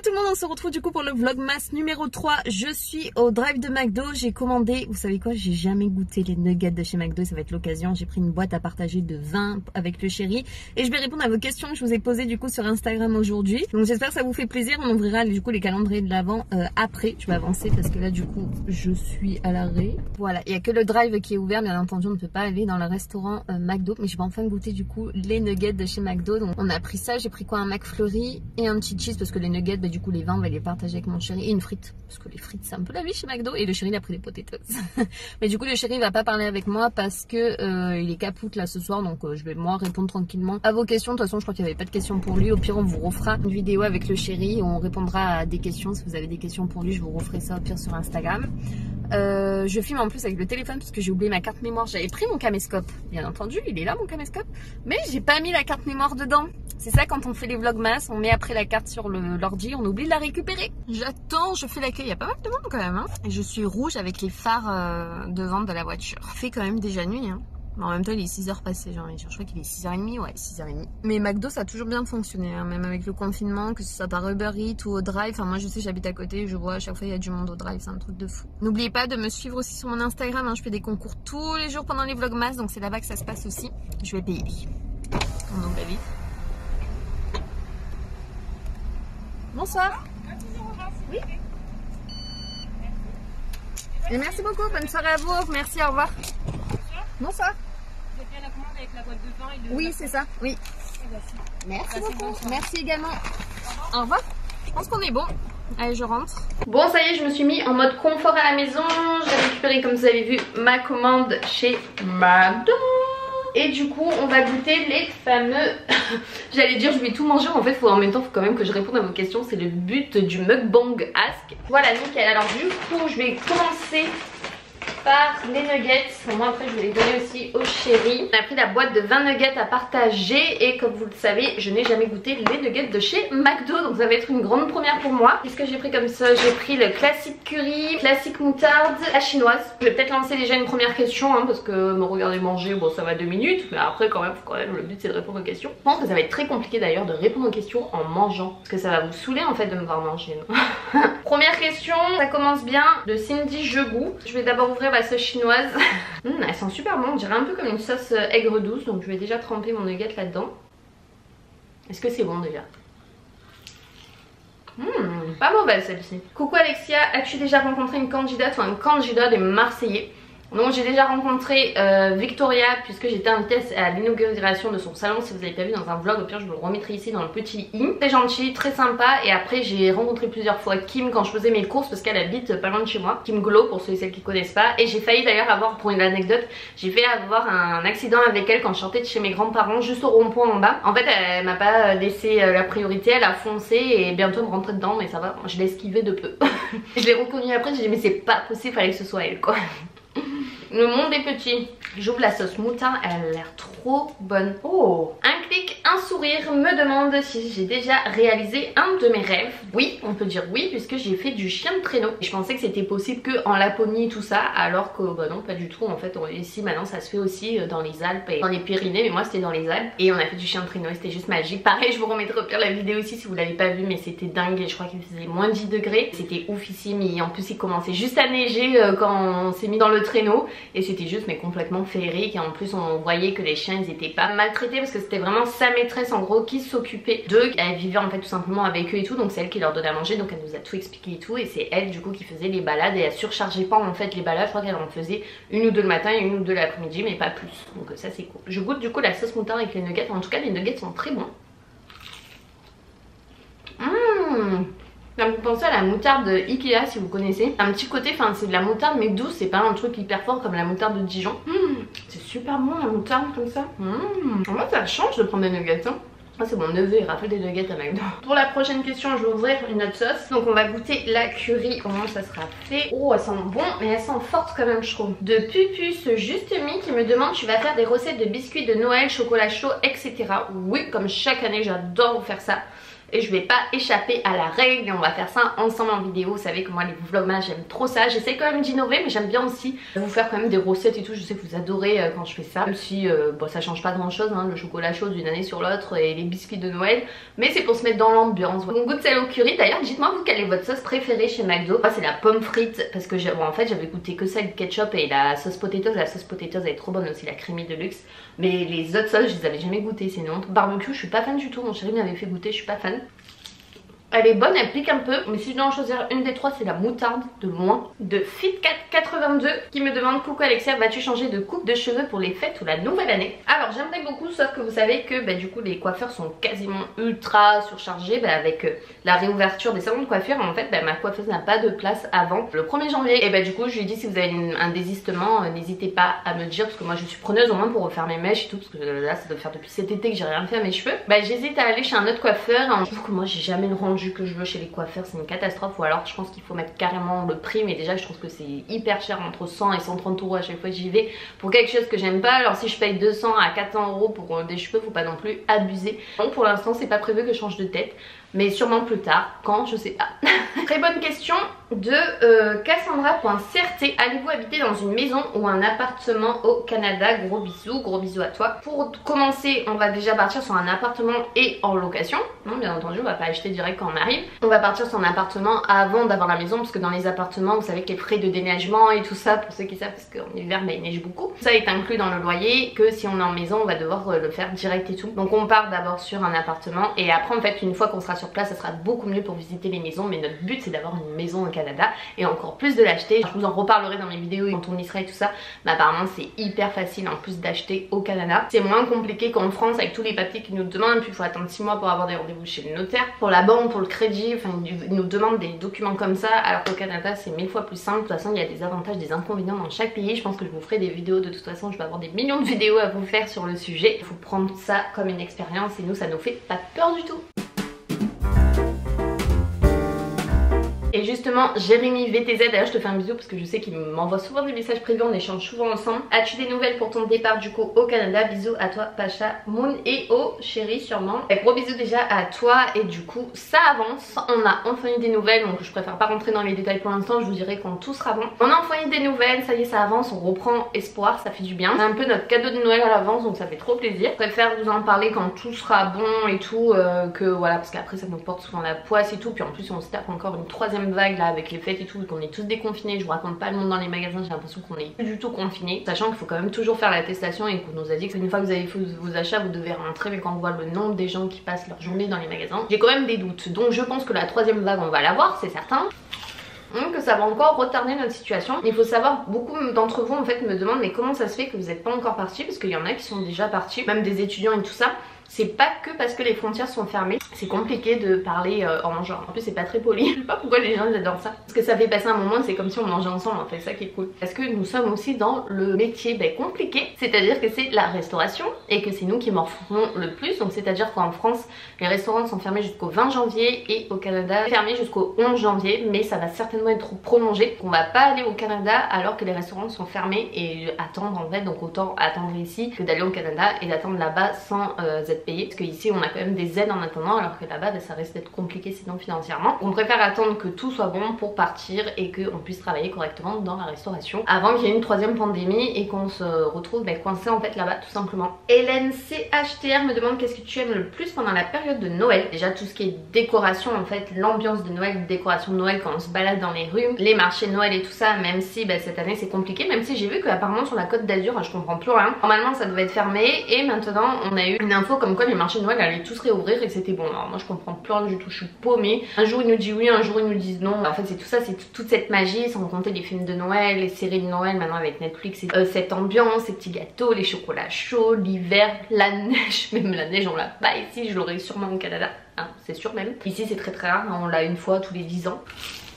tout le monde, on se retrouve du coup pour le vlogmas numéro 3. Je suis au drive de McDo, j'ai commandé, vous savez quoi, j'ai jamais goûté les nuggets de chez McDo, ça va être l'occasion. J'ai pris une boîte à partager de 20 avec le chéri et je vais répondre à vos questions que je vous ai posées du coup sur Instagram aujourd'hui. Donc j'espère que ça vous fait plaisir, on ouvrira du coup les calendriers de l'avant après. Je vais avancer parce que là du coup je suis à l'arrêt. Voilà, il n'y a que le drive qui est ouvert, bien entendu on ne peut pas aller dans le restaurant McDo, mais je vais enfin goûter du coup les nuggets de chez McDo. Donc on a pris ça, j'ai pris quoi, un McFlurry et un petit cheese parce que les nuggets, bah, du coup les 20 on va les partager avec mon chéri et une frite parce que les frites c'est un peu la vie chez McDo et le chéri il a pris des potatoes. Mais du coup le chéri va pas parler avec moi parce que il est capoute là ce soir, donc je vais moi répondre tranquillement à vos questions. De toute façon je crois qu'il n'y avait pas de questions pour lui, au pire on vous refera une vidéo avec le chéri, on répondra à des questions. Si vous avez des questions pour lui je vous referai ça au pire sur Instagram. Je filme en plus avec le téléphone parce que j'ai oublié ma carte mémoire. J'avais pris mon caméscope, bien entendu, il est là mon caméscope, mais j'ai pas mis la carte mémoire dedans. C'est ça quand on fait les vlogmas, on met après la carte sur l'ordi, on oublie de la récupérer. J'attends, je fais l'accueil, il y a pas mal de monde quand même hein. Et je suis rouge avec les phares devant de la voiture. Il fait quand même déjà nuit hein. Mais en même temps il est 6h passé, j'ai envie de dire. Je crois qu'il est 6h30, ouais 6h30. Mais McDo ça a toujours bien fonctionné hein, même avec le confinement, que ce soit par Uber Eats ou au drive. Enfin moi je sais, j'habite à côté, je vois à chaque fois il y a du monde au drive, c'est un truc de fou. N'oubliez pas de me suivre aussi sur mon Instagram hein. Je fais des concours tous les jours pendant les vlogmas, donc c'est là-bas que ça se passe aussi. Je vais payer. Donc David. Bonsoir. Oui. Et merci beaucoup, bonne soirée à vous. Merci, au revoir. Bonsoir. Vous avez fait la commande avec la boîte de vin et le... Oui, c'est ça, oui. Merci beaucoup. Merci également. Au revoir. Je pense qu'on est bon. Allez, je rentre. Bon, ça y est, je me suis mis en mode confort à la maison. J'ai récupéré, comme vous avez vu, ma commande chez McDo. Et du coup on va goûter les fameux j'allais dire je vais tout manger, en fait en même temps faut quand même que je réponde à vos questions, c'est le but du mukbang ask. Voilà nickel, alors du coup je vais commencer par les nuggets. Moi après je vais les donner aussi au chéri. On a pris la boîte de 20 nuggets à partager et comme vous le savez je n'ai jamais goûté les nuggets de chez McDo, donc ça va être une grande première pour moi. Qu'est-ce que j'ai pris comme ça? J'ai pris le classique curry, classique moutarde, la chinoise. Je vais peut-être lancer déjà une première question hein, parce que me regarder manger, bon ça va 2 minutes, mais après quand même le but c'est de répondre aux questions. Je pense que ça va être très compliqué d'ailleurs de répondre aux questions en mangeant parce que ça va vous saouler en fait de me voir manger. Première question, ça commence bien, de Cindy Jegou. Je vais d'abord ouvrir la sauce chinoise. Elle sent super bon, on dirait un peu comme une sauce aigre douce, donc je vais déjà tremper mon nugget là-dedans. Est-ce que c'est bon déjà? Pas mauvaise celle-ci. Coucou Alexia, as-tu déjà rencontré une candidate ou un candidat des Marseillais? Donc j'ai déjà rencontré Victoria puisque j'étais invitée à l'inauguration de son salon. Si vous n'avez pas vu dans un vlog, au pire je vous le remettrai ici dans le petit i. Très gentille, très sympa. Et après j'ai rencontré plusieurs fois Kim quand je faisais mes courses parce qu'elle habite pas loin de chez moi. Kim Glow pour ceux et celles qui connaissent pas. Et j'ai failli d'ailleurs avoir, pour une anecdote, j'ai fait avoir un accident avec elle quand je sortais de chez mes grands-parents juste au rond-point en bas. En fait elle m'a pas laissé la priorité, elle a foncé et bientôt me rentrer dedans, mais ça va, je l'ai esquivé de peu. Je l'ai reconnue après, j'ai dit mais c'est pas possible, fallait que ce soit elle quoi. Le monde est petit. J'ouvre la sauce moutarde, elle a l'air trop bonne. Oh, un clic, un sourire me demande si j'ai déjà réalisé un de mes rêves. Oui, on peut dire oui puisque j'ai fait du chien de traîneau. Je pensais que c'était possible que en Laponie tout ça, alors que bah non pas du tout. En fait ici maintenant ça se fait aussi dans les Alpes et dans les Pyrénées, mais moi c'était dans les Alpes et on a fait du chien de traîneau et c'était juste magique. Pareil, je vous remettrai au pire la vidéo aussi si vous l'avez pas vu, mais c'était dingue et je crois qu'il faisait moins de 10 degrés. C'était oufissime et en plus il commençait juste à neiger quand on s'est mis dans le traîneau. Et c'était juste mais complètement féerique et en plus on voyait que les chiens ils étaient pas maltraités parce que c'était vraiment sa maîtresse en gros qui s'occupait d'eux. Elle vivait en fait tout simplement avec eux et tout, donc c'est elle qui leur donnait à manger, donc elle nous a tout expliqué et tout et c'est elle du coup qui faisait les balades et elle surchargeait pas en fait les balades. Je crois qu'elle en faisait une ou deux le matin et une ou deux l'après-midi mais pas plus, donc ça c'est cool. Je goûte du coup la sauce moutarde avec les nuggets, en tout cas les nuggets sont très bons. Ça me fait penser à la moutarde Ikea si vous connaissez. Un petit côté, enfin c'est de la moutarde mais douce, c'est pas un truc hyper fort comme la moutarde de Dijon. C'est super bon la moutarde comme ça. En fait ça change de prendre des nuggets hein. Ah c'est mon neveu, il rafle des nuggets à McDo. Pour la prochaine question je vais ouvrir une autre sauce. Donc on va goûter la curry, comment ça sera fait. Oh elle sent bon mais elle sent forte quand même je trouve. De Pupus Juste Mi qui me demande tu vas faire des recettes de biscuits de Noël, chocolat chaud etc. Oui, comme chaque année j'adore vous faire ça. et je vais pas échapper à la règle et on va faire ça ensemble en vidéo. Vous savez que moi les vlogmas j'aime trop ça, j'essaie quand même d'innover mais j'aime bien aussi vous faire quand même des recettes et tout. Je sais que vous adorez quand je fais ça, même si bon, ça change pas grand chose hein, le chocolat chaud d'une année sur l'autre et les biscuits de Noël, mais c'est pour se mettre dans l'ambiance. On goûte celle au curry. D'ailleurs dites-moi vous quelle est votre sauce préférée chez McDo. Moi c'est la pomme frite parce que bon, en fait j'avais goûté que ça, le ketchup et la sauce potatoes. La sauce potatoes elle est trop bonne aussi, la creamy de luxe, mais les autres sauces je les avais jamais goûtées, c'est une honte. Barbecue je suis pas fan du tout, mon chéri m'avait fait goûter, je suis pas fan. Elle est bonne, elle pique un peu, mais si je dois en choisir une des trois, c'est la moutarde de loin. De FitCat82 qui me demande: coucou Alexia, vas-tu changer de coupe de cheveux pour les fêtes ou la nouvelle année? Alors j'aimerais beaucoup, sauf que vous savez que du coup les coiffeurs sont quasiment ultra surchargés avec la réouverture des salons de coiffure. En fait ma coiffeuse n'a pas de place avant le 1er janvier. Et du coup je lui ai dit si vous avez un désistement, n'hésitez pas à me dire, parce que moi je suis preneuse au moins pour refaire mes mèches et tout, parce que là ça doit faire depuis cet été que j'ai rien fait à mes cheveux. J'hésite à aller chez un autre coiffeur. Je trouve que moi j'ai jamais le rendu que je veux chez les coiffeurs, c'est une catastrophe. Ou alors je pense qu'il faut mettre carrément le prix, mais déjà je trouve que c'est hyper cher, entre 100 et 130 euros à chaque fois que j'y vais pour quelque chose que j'aime pas. Alors si je paye 200 à 400 euros pour des cheveux, faut pas non plus abuser. Donc pour l'instant c'est pas prévu que je change de tête, mais sûrement plus tard, quand je sais pas. Très bonne question de Cassandra.crt. Allez-vous habiter dans une maison ou un appartement au Canada? Gros bisous à toi. Pour commencer, on va déjà partir sur un appartement et en location. Non, bien entendu, on va pas acheter direct quand on arrive. On va partir sur un appartement avant d'avoir la maison, parce que dans les appartements, vous savez que les frais de déneigement et tout ça, pour ceux qui savent, parce qu'en hiver, il neige beaucoup, ça est inclus dans le loyer, que si on est en maison, on va devoir le faire direct et tout. Donc on part d'abord sur un appartement, et après en fait, une fois qu'on sera sur place, ça sera beaucoup mieux pour visiter les maisons. Mais notre but c'est d'avoir une maison au Canada et encore plus de l'acheter. Je vous en reparlerai dans mes vidéos quand on y sera et tout ça, mais apparemment c'est hyper facile en plus d'acheter au Canada. C'est moins compliqué qu'en France avec tous les papiers qu'ils nous demandent, puis il faut attendre 6 mois pour avoir des rendez-vous chez le notaire, pour la banque, pour le crédit, enfin ils nous demandent des documents comme ça, alors qu'au Canada c'est 1000 fois plus simple. De toute façon il y a des avantages, des inconvénients dans chaque pays. Je pense que je vous ferai des vidéos, de toute façon je vais avoir des millions de vidéos à vous faire sur le sujet. Il faut prendre ça comme une expérience et nous ça nous fait pas peur du tout. Et justement, Jérémy VTZ, d'ailleurs je te fais un bisou parce que je sais qu'il m'envoie souvent des messages privés, on échange souvent ensemble. As-tu des nouvelles pour ton départ du coup au Canada? Bisous à toi Pacha, Moon et au chéri sûrement. Et gros bisous déjà à toi. Et du coup ça avance, on a enfin eu des nouvelles, donc je préfère pas rentrer dans les détails pour l'instant, je vous dirai quand tout sera bon. On a enfin eu des nouvelles, ça y est ça avance, on reprend espoir, ça fait du bien. C'est un peu notre cadeau de Noël à l'avance, donc ça fait trop plaisir. Je préfère vous en parler quand tout sera bon et tout, que voilà, parce qu'après ça nous porte souvent la poisse et tout. Puis en plus on se tape encore une troisième vague là avec les fêtes et tout, qu'on est tous déconfinés. Je vous raconte pas le monde dans les magasins, j'ai l'impression qu'on est plus du tout confinés, sachant qu'il faut quand même toujours faire l'attestation et qu'on nous a dit que une fois que vous avez fait vos achats vous devez rentrer, mais quand on voit le nombre des gens qui passent leur journée dans les magasins, j'ai quand même des doutes. Donc je pense que la troisième vague on va l'avoir, c'est certain. Donc ça va encore retarder notre situation. Il faut savoir, beaucoup d'entre vous en fait me demandent mais comment ça se fait que vous n'êtes pas encore partis, parce qu'il y en a qui sont déjà partis, même des étudiants et tout ça. C'est pas que parce que les frontières sont fermées, c'est compliqué de parler en mangeant. En plus c'est pas très poli, je sais pas pourquoi les gens adorent ça. Parce que ça fait passer un moment, c'est comme si on mangeait ensemble en fait, ça qui est cool. Parce que nous sommes aussi dans le métier compliqué, c'est-à-dire que c'est la restauration et que c'est nous qui morflons le plus. Donc c'est à dire qu'en France les restaurants sont fermés jusqu'au 20 janvier et au Canada fermés jusqu'au 11 janvier, mais ça va certainement être prolongé. On va pas aller au Canada alors que les restaurants sont fermés et attendre en fait, donc autant attendre ici que d'aller au Canada et d'attendre là-bas sans être payé, parce qu'ici on a quand même des aides en attendant, alors que là-bas ça risque d'être compliqué sinon financièrement. On préfère attendre que tout soit bon pour partir et qu'on puisse travailler correctement dans la restauration avant qu'il y ait une troisième pandémie et qu'on se retrouve coincé en fait là-bas tout simplement. Hélène CHTR me demande qu'est-ce que tu aimes le plus pendant la période de Noël. Déjà tout ce qui est décoration en fait, l'ambiance de Noël, décoration de Noël quand on se balade dans les rues, les marchés de Noël et tout ça, même si cette année c'est compliqué, même si j'ai vu qu'apparemment sur la Côte d'Azur, je comprends plus rien. Normalement ça devait être fermé et maintenant on a eu une info comme quoi les marchés de Noël allaient tous réouvrir et que c'était bon. Alors moi je comprends plus rien du tout, je suis paumée. Un jour ils nous disent oui, un jour ils nous disent non. En fait c'est tout ça, c'est toute cette magie, sans compter les films de Noël, les séries de Noël maintenant avec Netflix, cette ambiance, ces petits gâteaux, les chocolats chauds, l'hiver, la neige. Même la neige on l'a pas ici, je l'aurai sûrement au Canada, hein, c'est sûr même. Ici c'est très rare, on l'a une fois tous les 10 ans.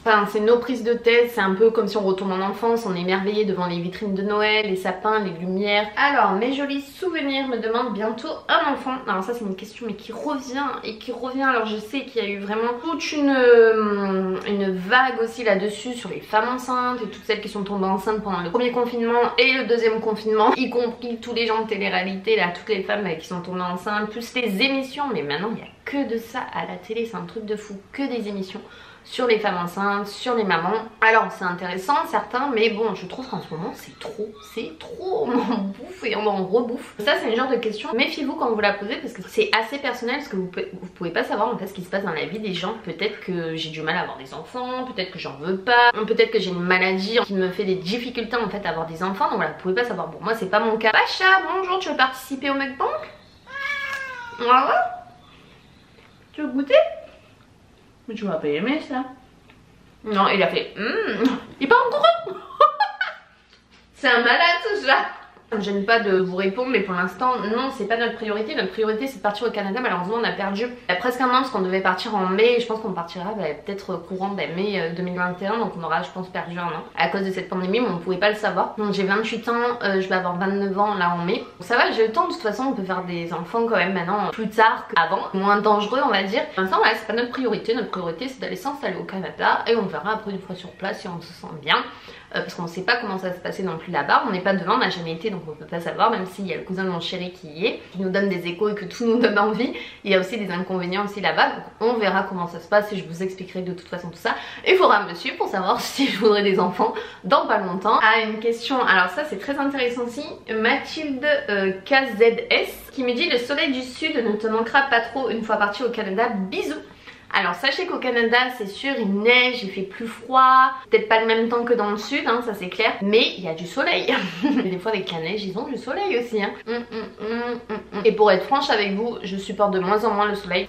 Enfin, c'est nos prises de tête, c'est un peu comme si on retourne en enfance, on est émerveillé devant les vitrines de Noël, les sapins, les lumières. Alors, mes jolis souvenirs me demandent bientôt un enfant. Alors ça c'est une question mais qui revient et qui revient. Alors je sais qu'il y a eu vraiment toute une vague aussi là-dessus sur les femmes enceintes et toutes celles qui sont tombées enceintes pendant le premier confinement et le deuxième confinement, y compris tous les gens de télé-réalité là, toutes les femmes qui sont tombées enceintes, plus les émissions, mais maintenant il y a que de ça à la télé, c'est un truc de fou, que des émissions sur les femmes enceintes, sur les mamans. Alors c'est intéressant certains, mais bon je trouve qu'en ce moment c'est trop, on en bouffe et on en rebouffe. Ça c'est une genre de question, méfiez-vous quand vous la posez parce que c'est assez personnel, parce que vous pouvez pas savoir en fait ce qui se passe dans la vie des gens. Peut-être que j'ai du mal à avoir des enfants, peut-être que j'en veux pas, peut-être que j'ai une maladie qui me fait des difficultés en fait à avoir des enfants, donc voilà, vous pouvez pas savoir. Bon moi c'est pas mon cas. Pacha, bonjour, tu veux participer au mukbang? Voilà. Tu veux goûter? Mais tu vas pas aimer ça. Non, il a fait il part en courant. C'est un malade ce chat. Ça me gêne pas de vous répondre, mais pour l'instant non, c'est pas notre priorité. Notre priorité c'est de partir au Canada. Malheureusement on a perdu presque un an parce qu'on devait partir en mai, et je pense qu'on partira peut-être courant mai 2021, donc on aura je pense perdu un an à cause de cette pandémie, mais on pouvait pas le savoir. Donc j'ai 28 ans, je vais avoir 29 ans là en mai, donc ça va, j'ai le temps. De toute façon on peut faire des enfants quand même maintenant plus tard qu'avant, moins dangereux on va dire. Pour l'instant voilà, c'est pas notre priorité. Notre priorité c'est d'aller s'installer au Canada et on verra après une fois sur place si on se sent bien. Parce qu'on ne sait pas comment ça va se passer non plus là-bas, on n'est pas devant, on n'a jamais été, donc on peut pas savoir, même s'il y a le cousin de mon chéri qui y est, qui nous donne des échos et que tout nous donne envie. Il y a aussi des inconvénients aussi là-bas, donc on verra comment ça se passe et je vous expliquerai de toute façon tout ça. Il faudra me suivre pour savoir si je voudrais des enfants dans pas longtemps. Ah, une question, alors ça c'est très intéressant aussi, Mathilde KZS qui me dit: le soleil du sud ne te manquera pas trop une fois parti au Canada, bisous. Alors sachez qu'au Canada c'est sûr il neige, il fait plus froid, peut-être pas le même temps que dans le sud hein, ça c'est clair, mais il y a du soleil. Des fois avec la neige ils ont du soleil aussi hein. Et pour être franche avec vous, je supporte de moins en moins le soleil.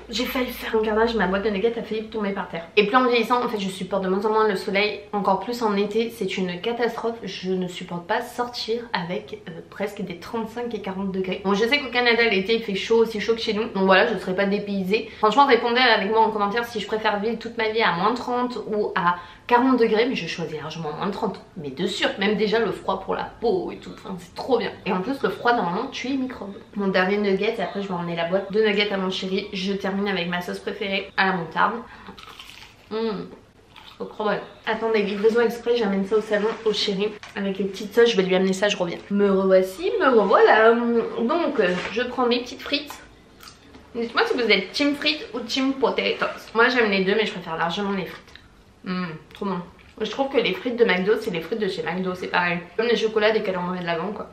J'ai failli faire un carnage, ma boîte de nuggets a failli tomber par terre. Et plus en vieillissant, en fait je supporte de moins en moins le soleil, encore plus en été, c'est une catastrophe. Je ne supporte pas sortir avec presque des 35 et 40 degrés. Bon je sais qu'au Canada l'été il fait chaud, aussi chaud que chez nous, donc voilà je ne serai pas dépaysée. Franchement répondez avec moi en commentaire si je préfère vivre toute ma vie à moins 30 ou à 40 degrés, mais je choisis largement moins de 30. Mais de sûr, même déjà le froid pour la peau et tout, enfin, c'est trop bien. Et en plus le froid normalement tue les microbes. Mon dernier nugget, et après je vais emmener la boîte de nuggets à mon chéri. Je termine avec ma sauce préférée à la moutarde. Trop bon. Attendez, livraison exprès, j'amène ça au salon au chéri avec les petites sauces, je vais lui amener ça, je reviens. Me revoici, me revoilà. Donc je prends mes petites frites. Dites-moi si vous êtes team frites ou team potatoes. Moi j'aime les deux mais je préfère largement les frites. Trop bon. Je trouve que les frites de McDo c'est les frites de chez McDo, c'est pareil. Comme les chocolats dès qu'elle en met de l'avant quoi.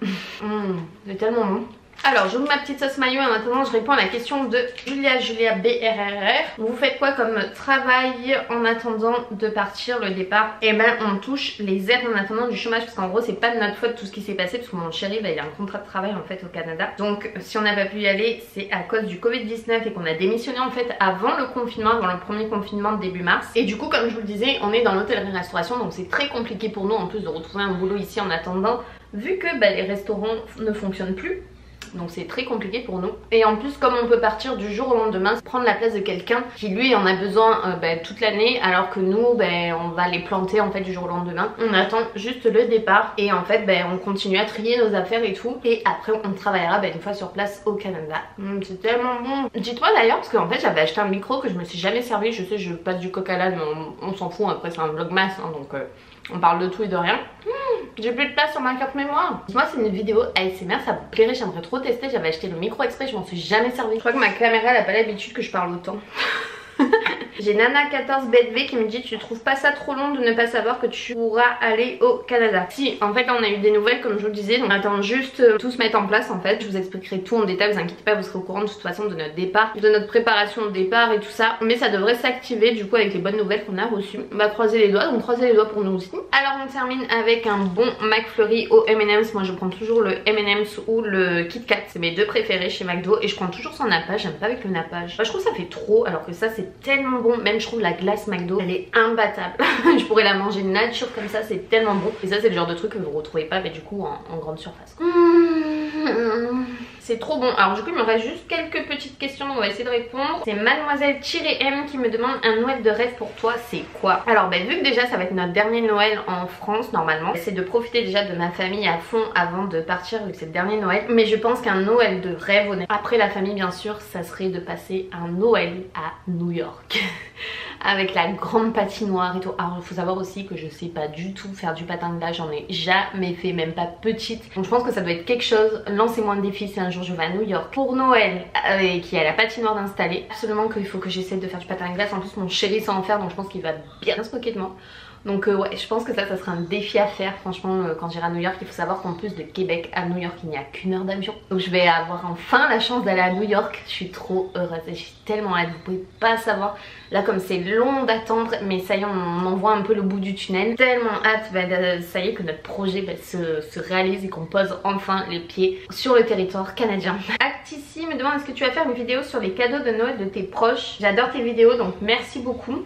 C'est tellement bon. Alors j'ouvre ma petite sauce mayo et en attendant je réponds à la question de Julia BRRR. Vous faites quoi comme travail en attendant de partir le départ? Et ben on touche les aides en attendant du chômage, parce qu'en gros c'est pas de notre faute tout ce qui s'est passé, parce que mon chéri il a un contrat de travail en fait au Canada. Donc si on n'a pas pu y aller c'est à cause du Covid-19 et qu'on a démissionné en fait avant le confinement, avant le premier confinement de début mars. Et du coup comme je vous le disais on est dans l'hôtellerie-restauration, donc c'est très compliqué pour nous en plus de retrouver un boulot ici en attendant, vu que les restaurants ne fonctionnent plus. Donc c'est très compliqué pour nous. Et en plus comme on peut partir du jour au lendemain, prendre la place de quelqu'un qui lui en a besoin toute l'année, alors que nous on va les planter en fait du jour au lendemain. On attend juste le départ et en fait on continue à trier nos affaires et tout. Et après on travaillera une fois sur place au Canada. C'est tellement bon. Dites-moi d'ailleurs, parce qu'en fait j'avais acheté un micro que je me suis jamais servi. Je sais je passe du coq à l'âne mais on s'en fout, après c'est un vlogmas hein, donc on parle de tout et de rien. J'ai plus de place sur ma carte mémoire. Moi c'est une vidéo ASMR, ça vous plairait, j'aimerais trop tester. J'avais acheté le micro exprès, je m'en suis jamais servi. Je crois que ma caméra elle a pas l'habitude que je parle autant. J'ai Nana14BV qui me dit: tu trouves pas ça trop long de ne pas savoir que tu pourras aller au Canada? Si, en fait on a eu des nouvelles comme je vous le disais, donc on attend juste tout se mettre en place en fait. Je vous expliquerai tout en détail, vous inquiétez pas, vous serez au courant de toute façon de notre départ, de notre préparation au départ et tout ça. Mais ça devrait s'activer du coup avec les bonnes nouvelles qu'on a reçues. On va croiser les doigts, donc croisez les doigts pour nous aussi. Alors on termine avec un bon McFlurry au M&M's. Moi je prends toujours le M&M's ou le Kit Kat, c'est mes deux préférés chez McDo. Et je prends toujours sans nappage, j'aime pas avec le nappage. Moi, je trouve ça fait trop, alors que ça c'est tellement bon. Même je trouve la glace McDo elle est imbattable. Je pourrais la manger nature comme ça, c'est tellement bon. Et ça c'est le genre de truc que vous retrouvez pas du coup en grande surface. C'est trop bon. Alors du coup il me reste juste quelques petites questions, donc on va essayer de répondre. C'est Mademoiselle-M qui me demande: un Noël de rêve pour toi c'est quoi? Alors vu que déjà ça va être notre dernier Noël en France normalement, c'est de profiter déjà de ma famille à fond avant de partir, vu que c'est le dernier Noël. Mais je pense qu'un Noël de rêve, après la famille bien sûr, ça serait de passer un Noël à New York. avec la grande patinoire et tout. Alors il faut savoir aussi que je sais pas du tout faire du patin de glace, j'en ai jamais fait, même pas petite. Donc je pense que ça doit être quelque chose. Lancez-moi un défi si un jour je vais à New York pour Noël et qu'il y a la patinoire d'installer. Absolument qu'il faut que j'essaie de faire du patin de glace. En plus mon chéri sait en faire, donc je pense qu'il va bien se moquer de moi. Donc ouais, je pense que ça sera un défi à faire. Franchement, quand j'irai à New York, il faut savoir qu'en plus de Québec à New York, il n'y a qu'une heure d'avion. Donc je vais avoir enfin la chance d'aller à New York. Je suis trop heureuse et j'ai tellement hâte, vous pouvez pas savoir. Là comme c'est long d'attendre, mais ça y est, on en voit un peu le bout du tunnel. Tellement hâte, ça y est, que notre projet se réalise et qu'on pose enfin les pieds sur le territoire canadien. Actici me demande est-ce que tu vas faire une vidéo sur les cadeaux de Noël de tes proches. J'adore tes vidéos, donc merci beaucoup.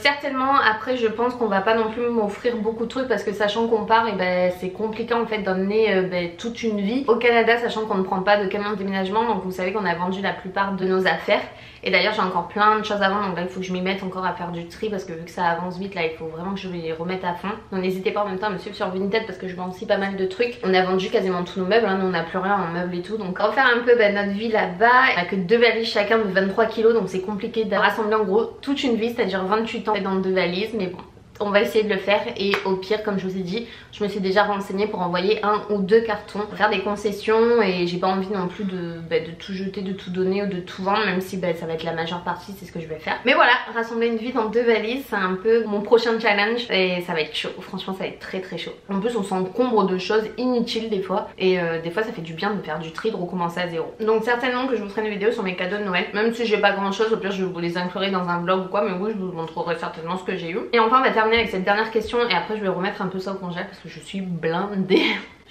Certainement après je pense qu'on va pas non plus m'offrir beaucoup de trucs parce que sachant qu'on part, et ben, c'est compliqué en fait d'emmener toute une vie au Canada, sachant qu'on ne prend pas de camion de déménagement. Donc vous savez qu'on a vendu la plupart de nos affaires. Et d'ailleurs j'ai encore plein de choses à vendre, donc là il faut que je m'y mette encore à faire du tri parce que vu que ça avance vite là il faut vraiment que je les remette à fond. Donc n'hésitez pas en même temps à me suivre sur Vinted parce que je vends aussi pas mal de trucs. On a vendu quasiment tous nos meubles, hein. Nous on n'a plus rien en meubles et tout. Donc on va faire un peu notre vie là-bas. On a que 2 valises chacun de 23 kg, donc c'est compliqué de rassembler en gros toute une vie, c'est-à-dire 28 ans dans 2 valises, mais bon. On va essayer de le faire et au pire comme je vous ai dit je me suis déjà renseignée pour envoyer 1 ou 2 cartons pour faire des concessions et j'ai pas envie non plus de tout jeter, de tout donner ou de tout vendre, même si ça va être la majeure partie, c'est ce que je vais faire. Mais voilà, rassembler une vie dans 2 valises c'est un peu mon prochain challenge et ça va être chaud, franchement ça va être très très chaud. En plus on s'encombre de choses inutiles des fois et des fois ça fait du bien de faire du tri, de recommencer à zéro. Donc certainement que je vous ferai une vidéo sur mes cadeaux de Noël, même si j'ai pas grand chose, au pire je vous les inclurai dans un vlog ou quoi, mais oui je vous montrerai certainement ce que j'ai eu. Et enfin on va terminer avec cette dernière question et après je vais remettre un peu ça au congèle parce que je suis blindée.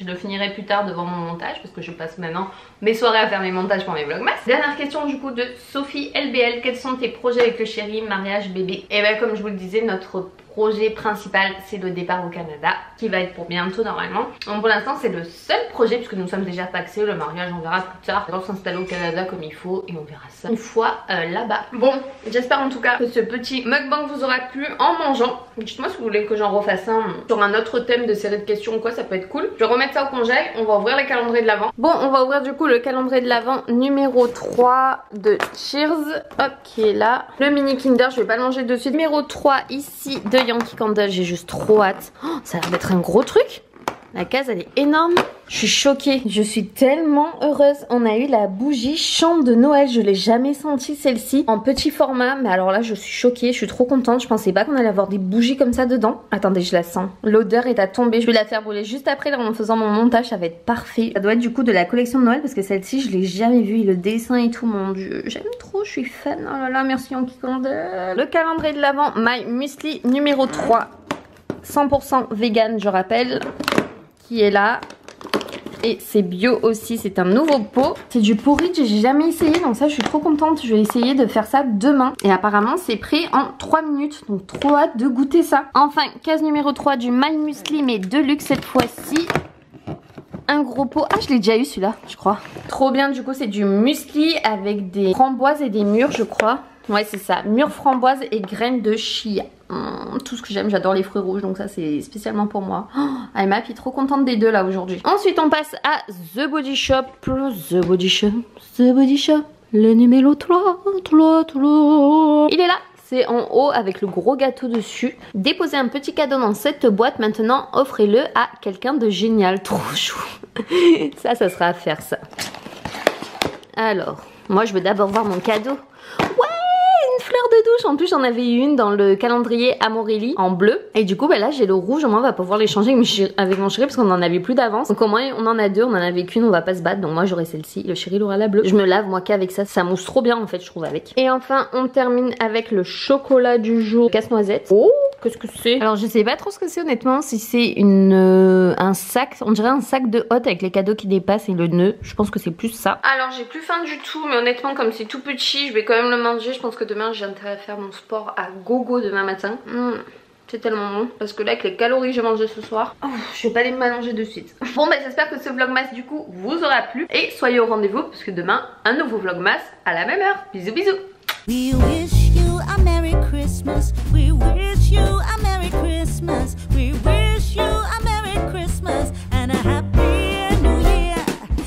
Je le finirai plus tard devant mon montage parce que je passe maintenant mes soirées à faire mes montages pour mes vlogmas. Dernière question du coup de Sophie LBL. Quels sont tes projets avec le chéri, mariage, bébé? Et ben comme je vous le disais, notre projet principal c'est le départ au Canada qui va être pour bientôt normalement. Donc pour l'instant c'est le seul projet puisque nous sommes déjà paxés. Le mariage on verra plus tard. On va s'installer au Canada comme il faut et on verra ça une fois là-bas. Bon, j'espère en tout cas que ce petit mukbang vous aura plu en mangeant. Dites-moi si vous voulez que j'en refasse un sur un autre thème de série de questions ou quoi, ça peut être cool. Je vais remettre ça au congèle, on va ouvrir le calendrier de l'Avent. Bon, on va ouvrir du coup le calendrier de l'Avent numéro 3 de Cheers, hop, qui est là. Le mini Kinder, je vais pas le manger de suite. Numéro 3 ici de Yankee Candle, j'ai juste trop hâte. Oh, ça a l'air d'être un gros truc. La case elle est énorme. Je suis choquée, je suis tellement heureuse. On a eu la bougie chambre de Noël. Je l'ai jamais sentie celle-ci en petit format. Mais alors là je suis choquée, je suis trop contente. Je pensais pas qu'on allait avoir des bougies comme ça dedans. Attendez, je la sens. L'odeur est à tomber. Je vais la faire brûler juste après là, en faisant mon montage. Ça va être parfait. Ça doit être du coup de la collection de Noël parce que celle-ci je l'ai jamais vue. Le dessin et tout, mon dieu. J'aime trop, je suis fan. Oh là là, merci Yankee Candle. Le calendrier de l'Avent My Muesli numéro 3. 100% vegan, je rappelle. Qui est là et c'est bio aussi, c'est un nouveau pot, c'est du porridge, j'ai jamais essayé donc ça je suis trop contente, je vais essayer de faire ça demain et apparemment c'est prêt en 3 minutes donc trop hâte de goûter ça. Enfin case numéro 3 du My Muesli mais de luxe cette fois-ci, un gros pot, ah je l'ai déjà eu celui-là je crois, trop bien. Du coup c'est du muesli avec des framboises et des mûres je crois, ouais c'est ça, mûres, framboises et graines de chia. Tout ce que j'aime, j'adore les fruits rouges donc ça c'est spécialement pour moi. Emma est trop contente des deux là aujourd'hui. Ensuite on passe à The Body Shop. The Body Shop, le numéro 3. Il est là, c'est en haut avec le gros gâteau dessus. Déposez un petit cadeau dans cette boîte maintenant, offrez-le à quelqu'un de génial. Trop chou. Ça sera à faire ça. Alors, moi je veux d'abord voir mon cadeau. Ouais, une fleur de douche. En plus j'en avais une dans le calendrier Amorelli en bleu. Et du coup bah là j'ai le rouge. Au moins on va pouvoir l'échanger avec mon chéri parce qu'on en avait plus d'avance. Donc au moins on en a deux, on en avait qu'une, on va pas se battre. Donc moi j'aurai celle-ci, le chéri il aura la bleue. Je me lave moi qu'avec ça, ça mousse trop bien en fait je trouve avec. Et enfin on termine avec le chocolat du jour casse-noisette. Oh, qu'est-ce que c'est? Alors je sais pas trop ce que c'est honnêtement. Si c'est un sac, on dirait un sac de hôte avec les cadeaux qui dépassent et le nœud. Je pense que c'est plus ça. Alors j'ai plus faim du tout, mais honnêtement comme c'est tout petit, je vais quand même le manger. Je pense que demain j'ai intérêt à faire mon sport à gogo demain matin. C'est tellement bon parce que là avec les calories que j'ai mangé ce soir, je vais pas les m'allonger de suite. Bon bah j'espère que ce vlogmas du coup vous aura plu et soyez au rendez-vous parce que demain un nouveau vlogmas à la même heure. Bisous bisous.